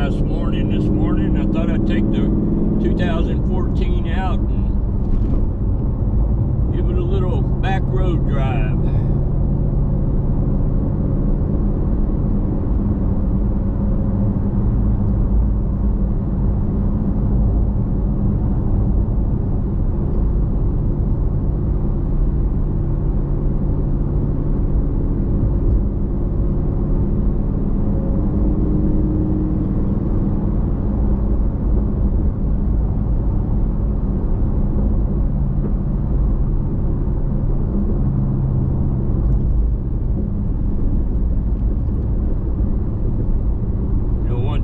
nice morning this morning. I thought I'd take the 2014 out and give it a little back road drive.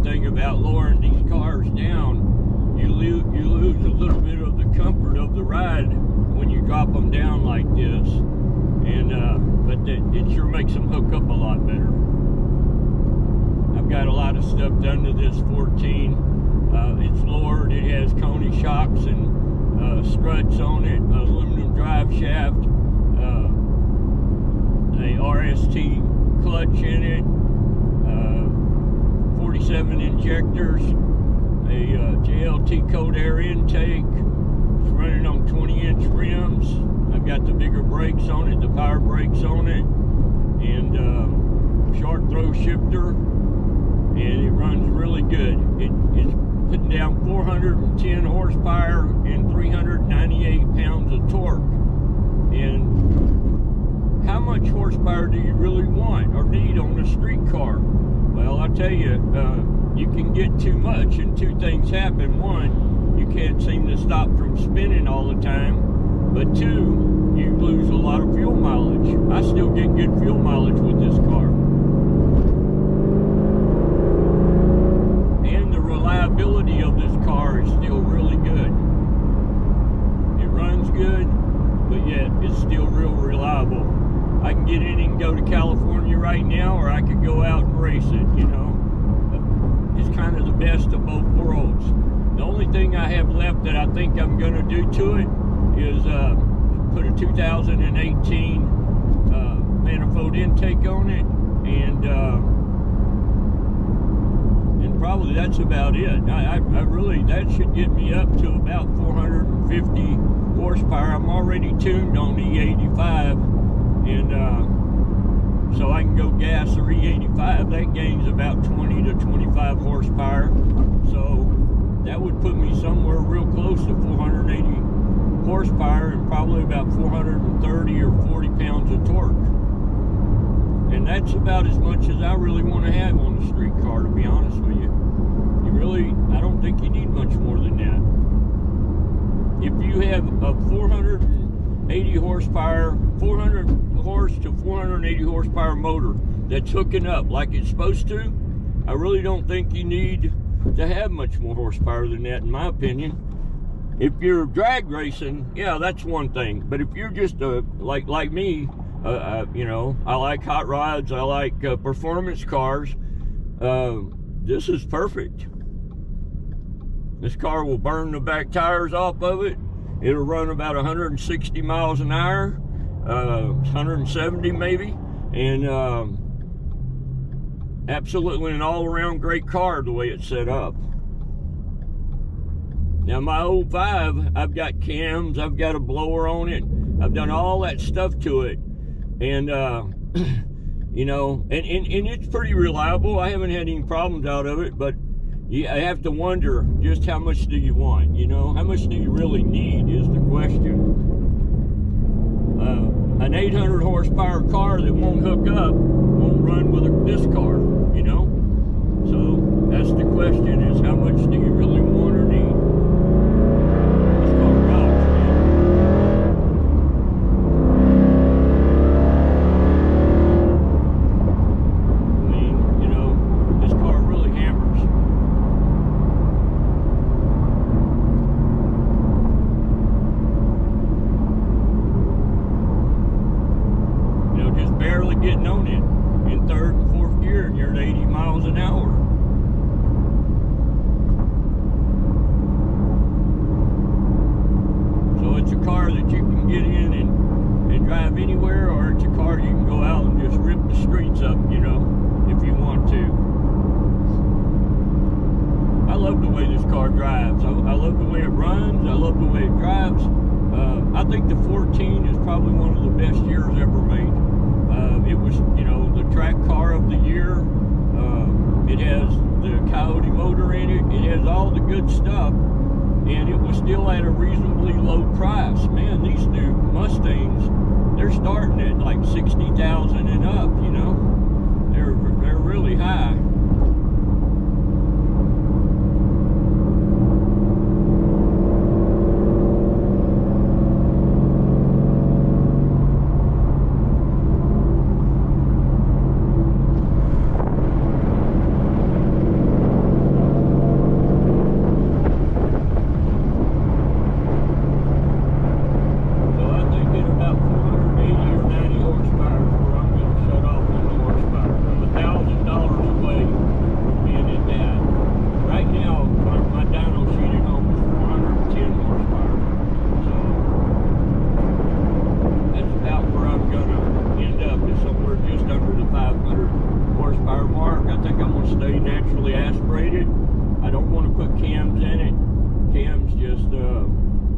Thing about lowering these cars down, you lose a little bit of the comfort of the ride when you drop them down like this, and but it sure makes them hook up a lot better. I've got a lot of stuff done to this 14. It's lowered. It has Coney shocks and struts on it, aluminum drive shaft, a RST clutch in it, 47 injectors, a JLT code air intake. It's running on 20-inch rims. I've got the bigger brakes on it, the power brakes on it, and short throw shifter, and it runs really good. It's putting down 410 horsepower and 398 pounds of torque. And how much horsepower do you really want or need on a street car? Well, I tell you, you can get too much, and two things happen. One, you can't seem to stop from spinning all the time, but two, you lose a lot of fuel mileage. I still get good fuel mileage with this car. And the reliability of this car is still really good. It runs good, but yet it's still real reliable. I can get in and go to California right now, or I could go out and race it, you know. It's kind of the best of both worlds. The only thing I have left that I think I'm going to do to it is put a 2018 manifold intake on it, and probably that's about it. I really, that should get me up to about 450 horsepower. I'm already tuned on E85. And so I can go gas or E85. That gains about 20 to 25 horsepower. So that would put me somewhere real close to 480 horsepower and probably about 430 or 40 pounds of torque. And that's about as much as I really want to have on a street car, to be honest with you. I don't think you need much more than that. If you have a 480 horsepower, 400 horse to 480 horsepower motor that's hooking up like it's supposed to, I really don't think you need to have much more horsepower than that, in my opinion. If you're drag racing, yeah, that's one thing. But if you're just like me, you know, I like hot rods, I like performance cars, this is perfect. This car will burn the back tires off of it. It'll run about 160 miles an hour, 170 maybe, and absolutely an all-around great car the way it's set up. Now my 05, I've got cams, I've got a blower on it, I've done all that stuff to it, and you know, and it's pretty reliable. I haven't had any problems out of it, but I have to wonder just how much do you want, you know? How much do you really need is the question. An 800 horsepower car that won't hook up won't run with this car, you know? So that's the question, is how much do you really want or need? This car rocks, man. I mean, you know, this car really hammers. Barely getting on it in third and fourth gear, and you're at 80 miles way this car drives. I love the way it runs. I love the way it drives. I think the 14 is probably one of the best years ever made. It was, you know, the track car of the year. It has the Coyote motor in it. It has all the good stuff, and it was still at a reasonably low price. Man, these new Mustangs, they're starting at like 60,000 and up. You know, they're really high.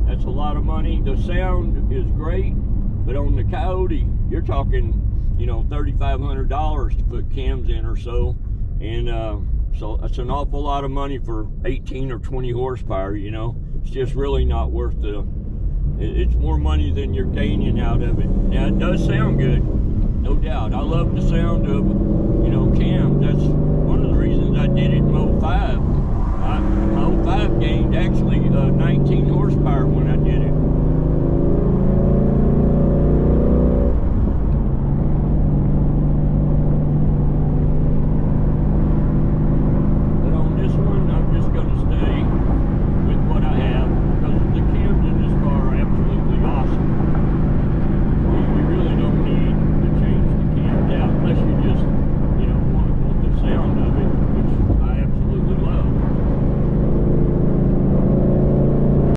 That's a lot of money. The sound is great, but on the Coyote, you're talking, you know, $3,500 to put cams in or so, and so that's an awful lot of money for 18 or 20 horsepower. You know, it's just really not worth the. It's more money than you're gaining out of it. Now it does sound good, no doubt. I love the sound of, you know, cams. That's one of the reasons I did it in 05. My 05 gained actually 19 horsepower when